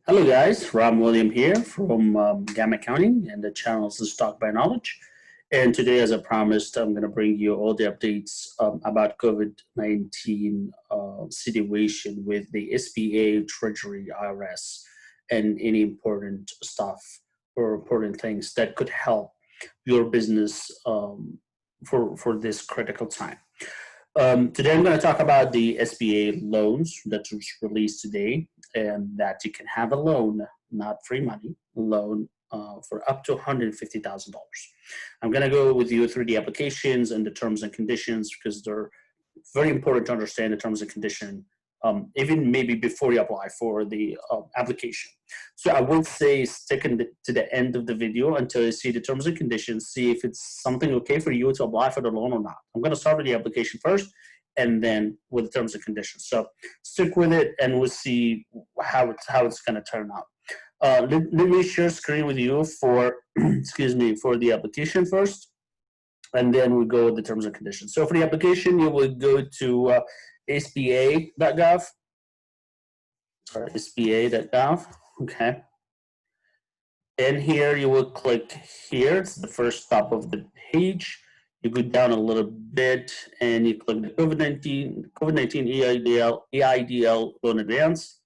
Hello guys, Rob William here from Gamma Accounting, and the channel is Stock by Knowledge. And today, as I promised, I'm going to bring you all the updates about COVID-19 situation with the SBA, Treasury, IRS, and any important stuff or important things that could help your business for this critical time. Today I'm going to talk about the SBA loans that was released today, and that you can have a loan, not free money, loan for up to $150,000. I'm going to go with you through the applications and the terms and conditions because they're very important to understand the terms and conditions, even maybe before you apply for the application. So I would say stick to the end of the video until you see the terms and conditions, see if it's something okay for you to apply for the loan or not. I'm going to start with the application first and then with the terms and conditions. So stick with it and we'll see how it's going to turn out. Let me share screen with you for, excuse me, for the application first, and then we go with the terms and conditions. So for the application, you will go to SBA.gov, or SBA.gov, okay. And here you will click here, it's the first stop of the page. You go down a little bit and you click the COVID-19 EIDL loan advance.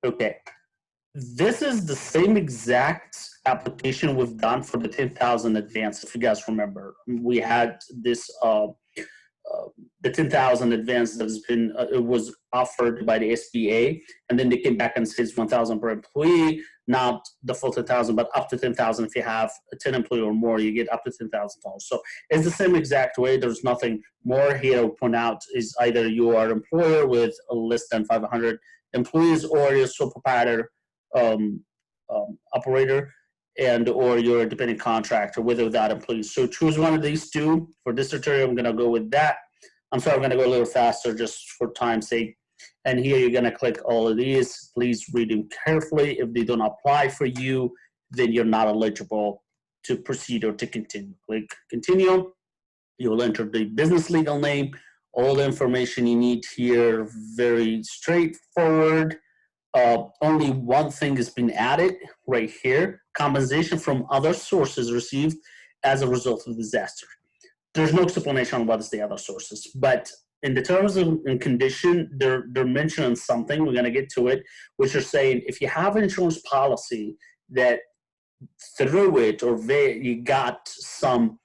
Okay, this is the same exact application we've done for the 10,000 advance. If you guys remember, we had this the 10,000 advance that's been it was offered by the SBA, and then they came back and said 1,000 per employee, not the full 10,000, but up to 10,000. If you have a 10 employee or more, you get up to $10,000. So it's the same exact way. There's nothing more here to point out. Is either you are an employer with less than 500 employees, or you're a sole proprietor operator, and or you're a dependent contractor with or without employees. So choose one of these two. For this tutorial, I'm going to go with that. I'm sorry, I'm going to go a little faster just for time's sake. And here you're going to click all of these. Please read them carefully. If they don't apply for you, then you're not eligible to proceed or to continue. Click continue. You will enter the business legal name. All the information you need here, very straightforward. Only one thing has been added right here: compensation from other sources received as a result of the disaster. There's no explanation on what is the other sources, but in the terms and condition, they're mentioning something. We're going to get to it, which are saying if you have an insurance policy that through it or you got some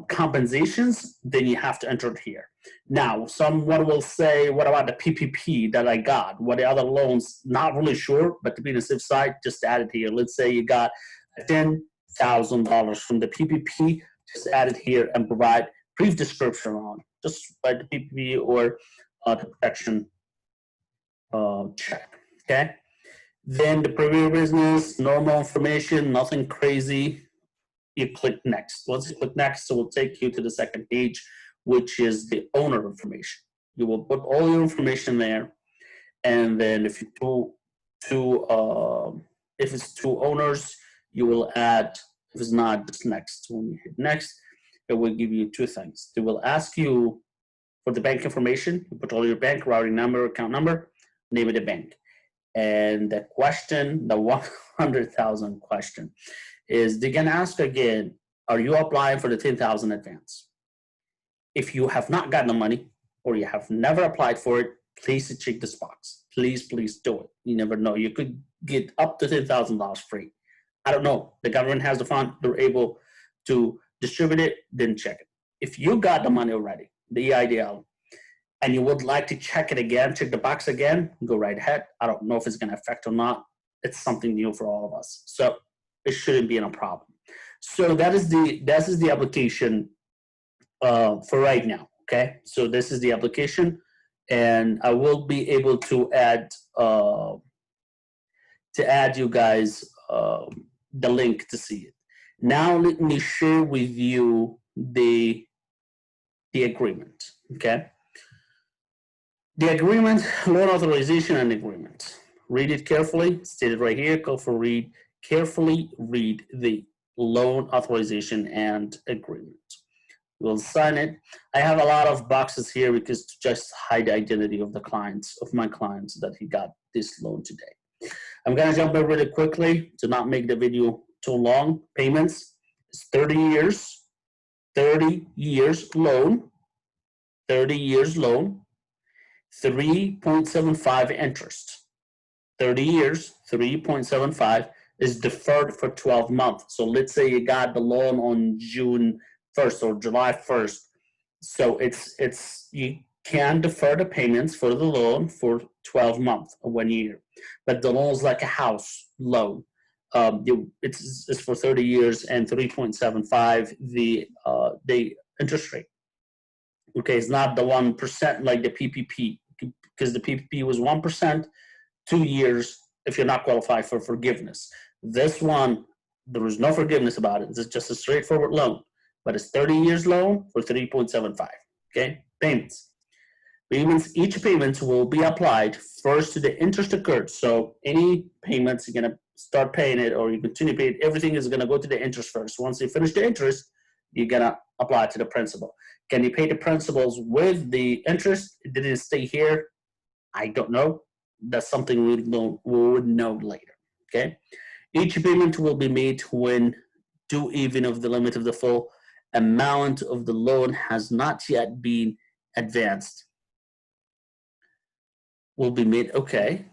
compensations, then you have to enter it here. Now, someone will say, what about the PPP that I got? What the other loans? Not really sure, but to be on the safe side, just add it here. Let's say you got $10,000 from the PPP, just add it here and provide brief description on just by the PPP or the protection check, okay? Then the preview business, normal information, nothing crazy. You click next. Once you click next, it will take you to the second page, which is the owner information. You will put all your information there, and then if you if it's two owners, you will add. If it's not, just next. When you hit next, it will give you two things. They will ask you for the bank information. You put all your bank routing number, account number, name of the bank, and the question, the 100,000 question, is they can ask again, are you applying for the 10,000 advance? If you have not gotten the money or you have never applied for it, please check this box. Please, please do it. You never know. You could get up to $10,000 free. I don't know. The government has the fund. They're able to distribute it, then check it. If you got the money already, the EIDL, and you would like to check it again, check the box again, go right ahead. I don't know if it's going to affect or not. It's something new for all of us. So it shouldn't be a problem. So that is the application for right now. Okay, so this is the application, and I will be able to add you guys the link to see it. Now let me share with you the agreement. Okay, the agreement, loan authorization and agreement. Read it carefully. It's stated right here. Go for read. Carefully read the loan authorization and agreement. We'll sign it. I have a lot of boxes here because to just hide the identity of the clients, of my clients, that he got this loan today. I'm gonna jump in really quickly to not make the video too long. Payments is 30 years, 30 years loan, 30 years loan, 3.75 interest. 30 years, 3.75 is deferred for 12 months. So let's say you got the loan on June 1st or July 1st. So it's you can defer the payments for the loan for 12 months or 1 year. But the loan is like a house loan. It's for 30 years and 3.75 the interest rate. Okay, it's not the 1% like the PPP, because the PPP was 1%, 2 years if you're not qualified for forgiveness. This one, there is no forgiveness about it. It's just a straightforward loan, but it's 30 years loan for 3.75. Okay, payments. Payments, each payment will be applied first to the interest occurred. So any payments, you're gonna start paying it or you continue paying it, everything is gonna go to the interest first. Once you finish the interest, you're gonna apply to the principal. Can you pay the principals with the interest? It didn't stay here. I don't know. That's something we would know later. Okay. Each payment will be made when due even of the limit of the full amount of the loan has not yet been advanced. Will be made. Okay.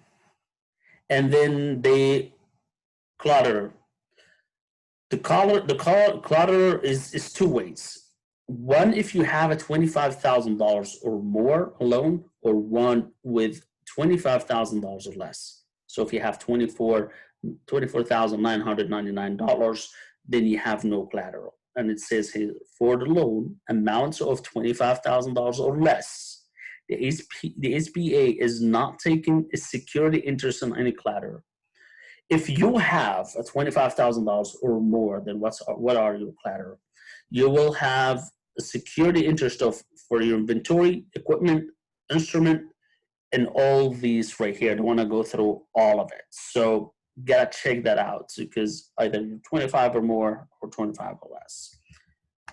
And then the collateral. The collateral is two ways. One, if you have a $25,000 or more loan, or one with $25,000 or less. So if you have $24,999, then you have no collateral. And it says here, for the loan, amounts of $25,000 or less, the SBA is not taking a security interest on any collateral. If you have a $25,000 or more, then what are your collateral? You will have a security interest for your inventory, equipment, instrument, and all these right here. I don't want to go through all of it. So gotta check that out, because either you're 25 or more or 25 or less.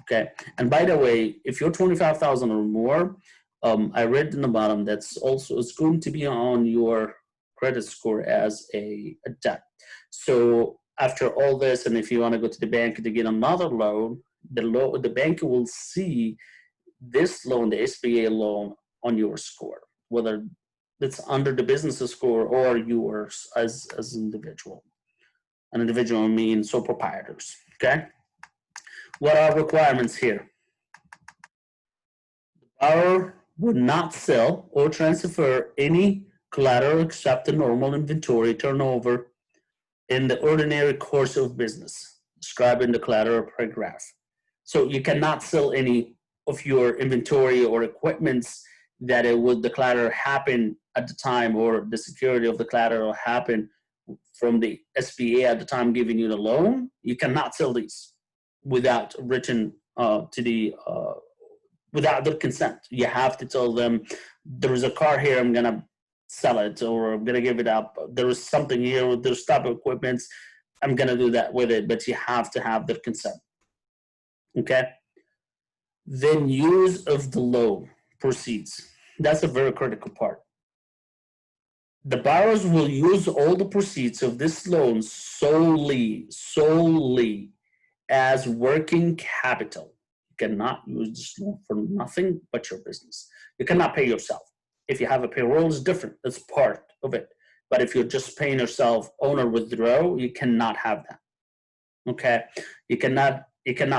Okay. And by the way, if you're 25,000 or more, I read in the bottom that's also it's going to be on your credit score as a debt. So after all this, and if you want to go to the bank to get another loan, the bank will see this loan, the SBA loan, on your score, whether it's under the business score or yours as individual. An individual means sole proprietors. Okay. What are requirements here? The borrower would not sell or transfer any collateral except the normal inventory turnover in the ordinary course of business, described in the collateral paragraph. So you cannot sell any of your inventory or equipments that the collateral happen at the time, or the security of the collateral happen from the SBA at the time giving you the loan. You cannot sell these without written without their consent. You have to tell them, there is a car here, I'm gonna sell it, or I'm gonna give it up. There is something here with this type of equipment, I'm gonna do that with it, but you have to have their consent. Okay. Then use of the loan proceeds. That's a very critical part. The borrowers will use all the proceeds of this loan solely as working capital. You cannot use this loan for nothing but your business. You cannot pay yourself. If you have a payroll, it's different. That's part of it. But if you're just paying yourself, owner withdraw, you cannot have that. Okay. You cannot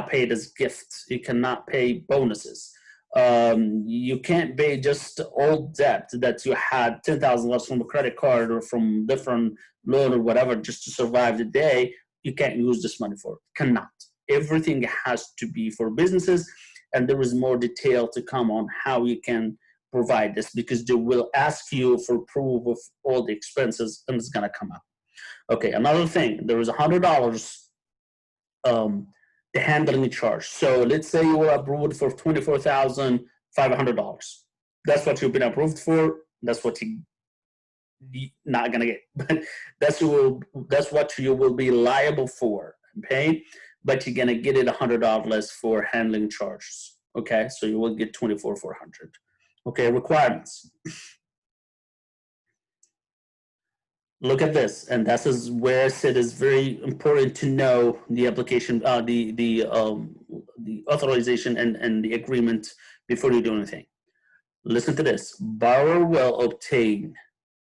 pay it as gifts. You cannot pay bonuses. You can't pay just old debt that you had $10,000 from a credit card or from different loan or whatever just to survive the day. You can't use this money for it. Cannot. Everything has to be for businesses, and there is more detail to come on how you can provide this, because they will ask you for proof of all the expenses, and it's gonna come out. Okay, another thing, there is $100 the handling charge. So let's say you were approved for $24,500. That's what you've been approved for. That's what you're not gonna get. But that's what you will be liable for, okay? But you're gonna get it $100 less for handling charges. Okay, so you will get $24,400. Okay, requirements. look at this, and this is where I said it's very important to know the application, the authorization and the agreement before you do anything. Listen to this. Borrower will obtain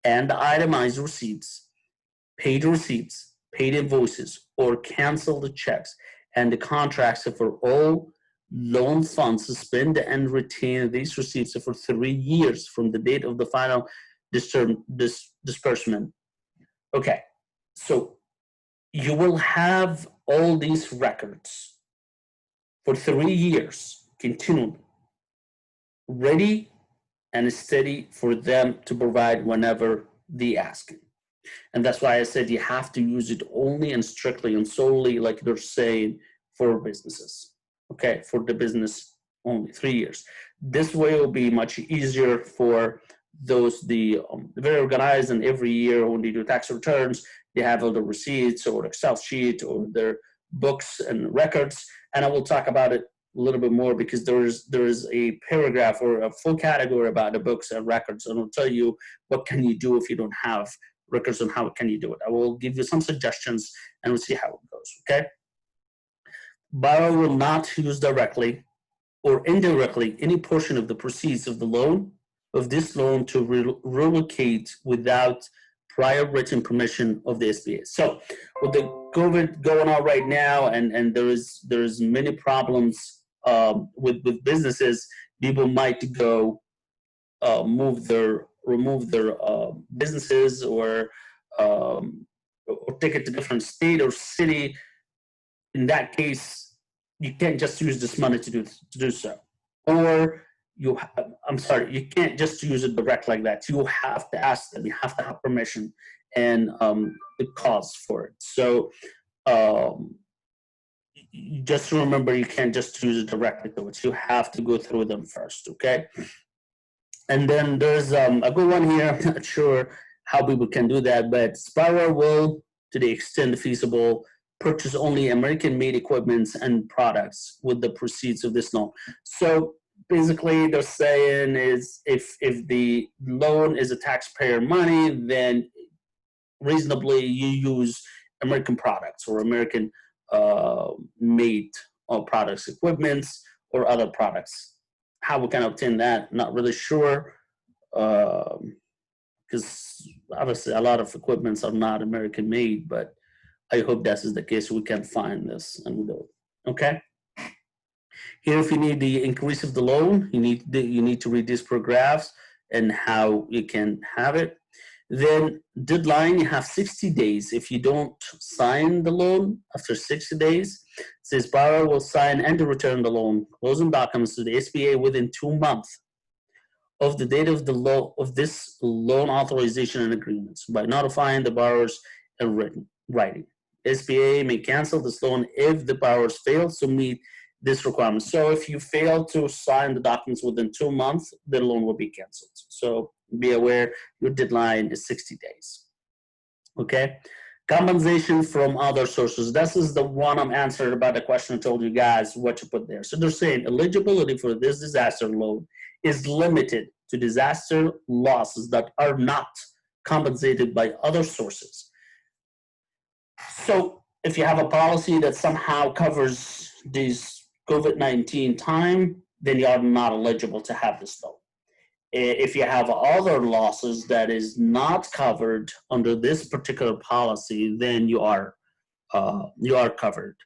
and itemize receipts, paid invoices, or cancel the checks and the contracts for all loan funds, suspend and retain these receipts for 3 years from the date of the final disbursement. Okay, so you will have all these records for 3 years continually, ready and steady for them to provide whenever they ask. And that's why I said you have to use it only and strictly and solely, like they're saying, for businesses. Okay, for the business only 3 years. This way it will be much easier for those the very organized, and every year when they do tax returns, they have all the receipts or Excel sheet or their books and records. And I will talk about it a little bit more because there is a paragraph or a full category about the books and records, and I'll tell you what can you do if you don't have records and how can you do it. I will give you some suggestions and we'll see how it goes. Okay. Borrower will not use directly or indirectly any portion of the proceeds of the loan of this loan to relocate without prior written permission of the SBA. So with the COVID going on right now, and there's many problems with businesses, people might go remove their businesses or take it to different state or city. In that case, you can't just use this money to do so. Or you can't just use it direct like that. You have to ask them. You have to have permission and the cause for it. So just remember, you can't just use it directly to it. You have to go through them first, okay? And then there's a good one here. I'm not sure how people can do that, but borrower will, to the extent feasible, purchase only American-made equipments and products with the proceeds of this loan. So basically, they're saying is if the loan is a taxpayer money, then reasonably you use American products or American made products, equipments, or other products. How we can obtain that, not really sure, because obviously a lot of equipments are not American made, but I hope that is the case. We can find this and we do it. Okay. Here, if you need the increase of the loan, you need to read these paragraphs and how you can have it. Then deadline, you have 60 days. If you don't sign the loan after 60 days, it says borrower will sign and return the loan closing documents to the SBA within 2 months of the date of this loan authorization and agreements by notifying the borrowers in writing. SBA may cancel this loan if the borrowers fail to meet this requirement. So if you fail to sign the documents within 2 months, the loan will be canceled. So be aware your deadline is 60 days. Okay. Compensation from other sources. This is the one I'm answering about the question I told you guys what to put there. So they're saying eligibility for this disaster loan is limited to disaster losses that are not compensated by other sources. So if you have a policy that somehow covers this COVID-19 time, then you are not eligible to have this loan. If you have other losses that is not covered under this particular policy, then you are covered.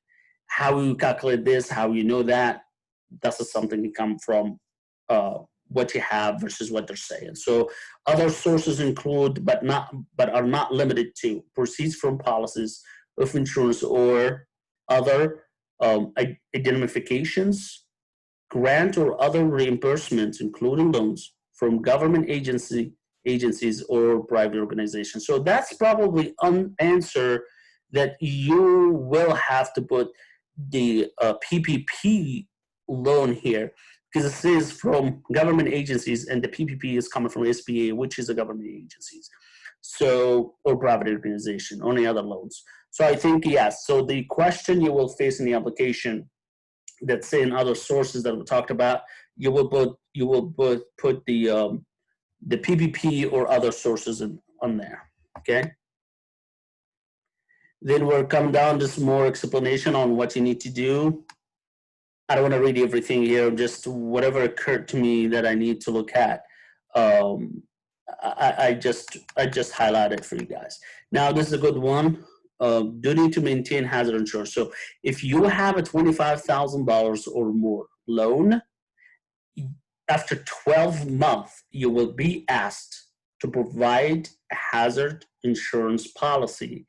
How you calculate this, how you know that, that's something that come from what you have versus what they're saying. So other sources include, but are not limited to, proceeds from policies of insurance or other indemnifications, grant or other reimbursements, including loans from government agencies or private organizations. So that's probably an answer that you will have to put the PPP loan here, because it says from government agencies, and the PPP is coming from SBA, which is a government agencies, so, or private organization, or any other loans. So I think, yes, so the question you will face in the application that's in other sources that we talked about, you will put the PPP or other sources on there, okay? Then we're coming down to some more explanation on what you need to do. I don't want to read everything here, just whatever occurred to me that I need to look at. Um, I just highlighted for you guys. Now this is a good one. Duty to maintain hazard insurance. So if you have a $25,000 or more loan, after 12 months, you will be asked to provide a hazard insurance policy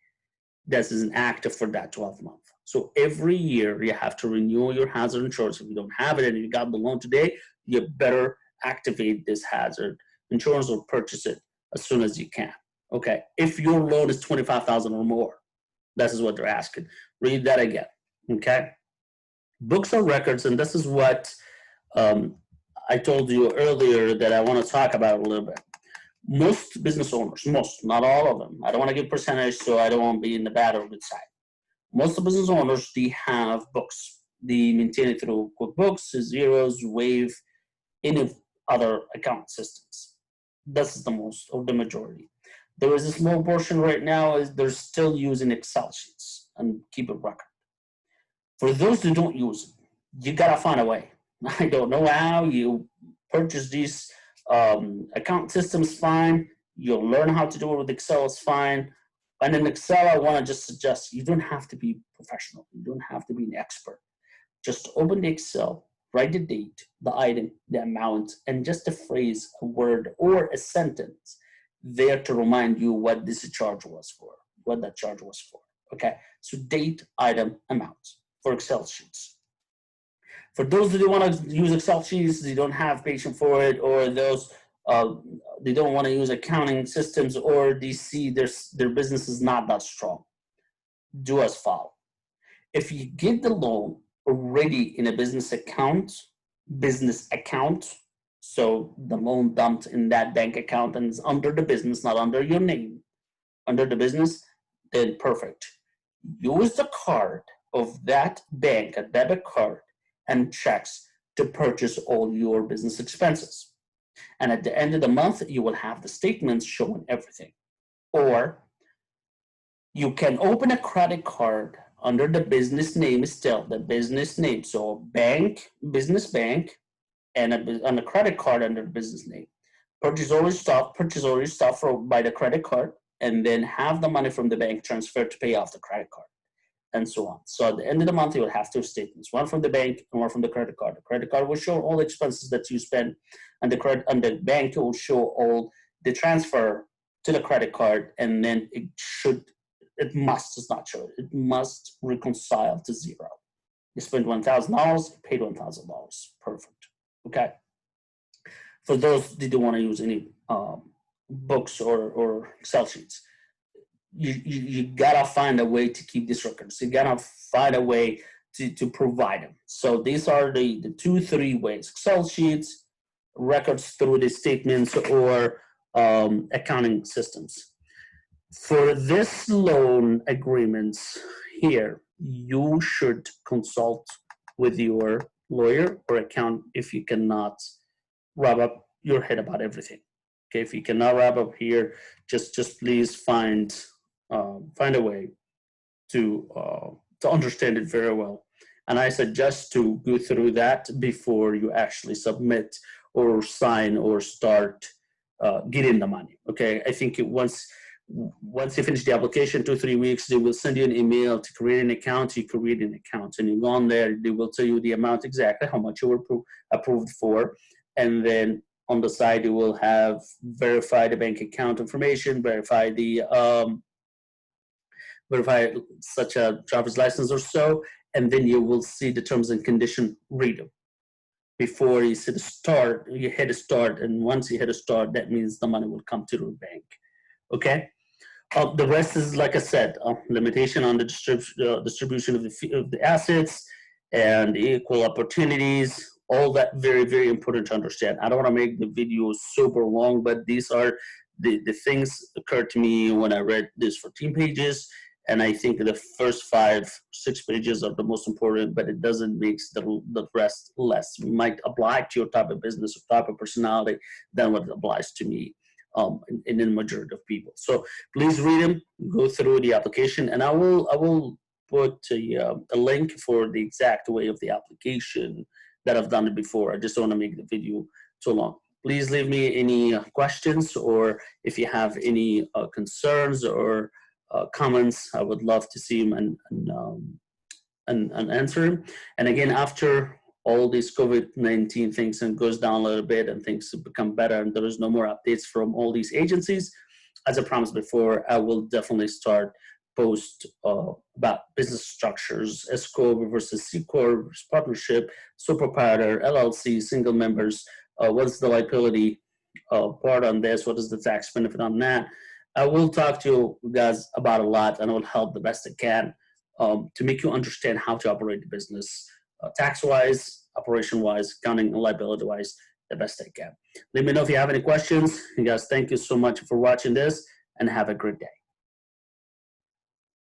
that is active for that 12 months. So every year you have to renew your hazard insurance. If you don't have it and you got the loan today, you better activate this hazard insurance or purchase it as soon as you can. Okay, if your loan is 25,000 or more, this is what they're asking. Read that again. Okay, books or records, and this is what I told you earlier that I want to talk about a little bit. Most business owners, most, not all of them, I don't want to give percentage, so I don't want to be in the bad or good side. Most of the business owners, they have books. They maintain it through QuickBooks, Zeros, Wave, any other account systems. This is the most, or the majority. There is a small portion right now is they're still using Excel sheets and keep a record. For those who don't use it, you gotta find a way. I don't know how you purchase these account systems, fine. You'll learn how to do it with Excel, is fine. And in Excel, I want to just suggest you don't have to be professional. You don't have to be an expert. Just open the Excel, write the date, the item, the amount, and just a phrase, a word, or a sentence there to remind you what this charge was for, what that charge was for. Okay, so date, item, amount for Excel sheets. For those who don't want to use Excel sheets, they don't have patience for it, or those they don't want to use accounting systems, or they see their business is not that strong, do as follow. If you get the loan already in a business account, so the loan dumped in that bank account and is under the business, not under your name, under the business, then perfect. Use the card of that bank, a debit card, and checks to purchase all your business expenses. And at the end of the month, you will have the statements showing everything. Or you can open a credit card under the business name, still the business name. So bank, business bank, and a credit card under the business name. Purchase all your stuff by the credit card, and then have the money from the bank transferred to pay off the credit card, and so on. So at the end of the month, you will have two statements, one from the bank and one from the credit card. The credit card will show all the expenses that you spend, and the bank will show all the transfer to the credit card, and then it must reconcile to zero. You spend $1,000, you paid $1,000. Perfect. Okay. For those that don't want to use any books or Excel sheets, you gotta find a way to keep these records. You gotta find a way to provide them. So these are the 2-3 ways: Excel sheets, records through the statements, or accounting systems. For this loan agreements here, you should consult with your lawyer or accountant if you cannot wrap up your head about everything. Okay, if you cannot wrap up here, just please find a way to understand it very well. And I suggest to go through that before you actually submit or sign or start getting the money. Okay, I think once you finish the application, 2-3 weeks, they will send you an email to create an account. You create an account, and you go on there. They will tell you the amount exactly, how much you were approved for, and then on the side you will have verify the bank account information, verify such a driver's license or so, and then you will see the terms and condition, read them before you hit start. You hit start, and once you hit start, that means the money will come to the bank. Okay. The rest is, like I said, limitation on the distribution of the assets and equal opportunities. All that very, very important to understand. I don't want to make the video super long, but these are the things occurred to me when I read this 14 pages. And I think the first 5-6 pages are the most important, but it doesn't make the rest less. It might apply to your type of business or type of personality than what it applies to me. in the majority of people. So please read them, go through the application, and I will put a link for the exact way of the application that I've done it before. I just don't want to make the video too long. Please leave me any questions, or if you have any concerns or comments, I would love to see them and answer them. And again, after all these COVID-19 things and goes down a little bit and things become better and there is no more updates from all these agencies, as I promised before, I will definitely start post about business structures, S corp versus C corp, partnership, sole proprietor, LLC, single members. What's the liability part on this? What is the tax benefit on that? I will talk to you guys about a lot, and I will help the best I can to make you understand how to operate the business tax-wise, operation-wise, accounting and liability-wise, the best I can. Let me know if you have any questions. You guys, thank you so much for watching this, and have a great day.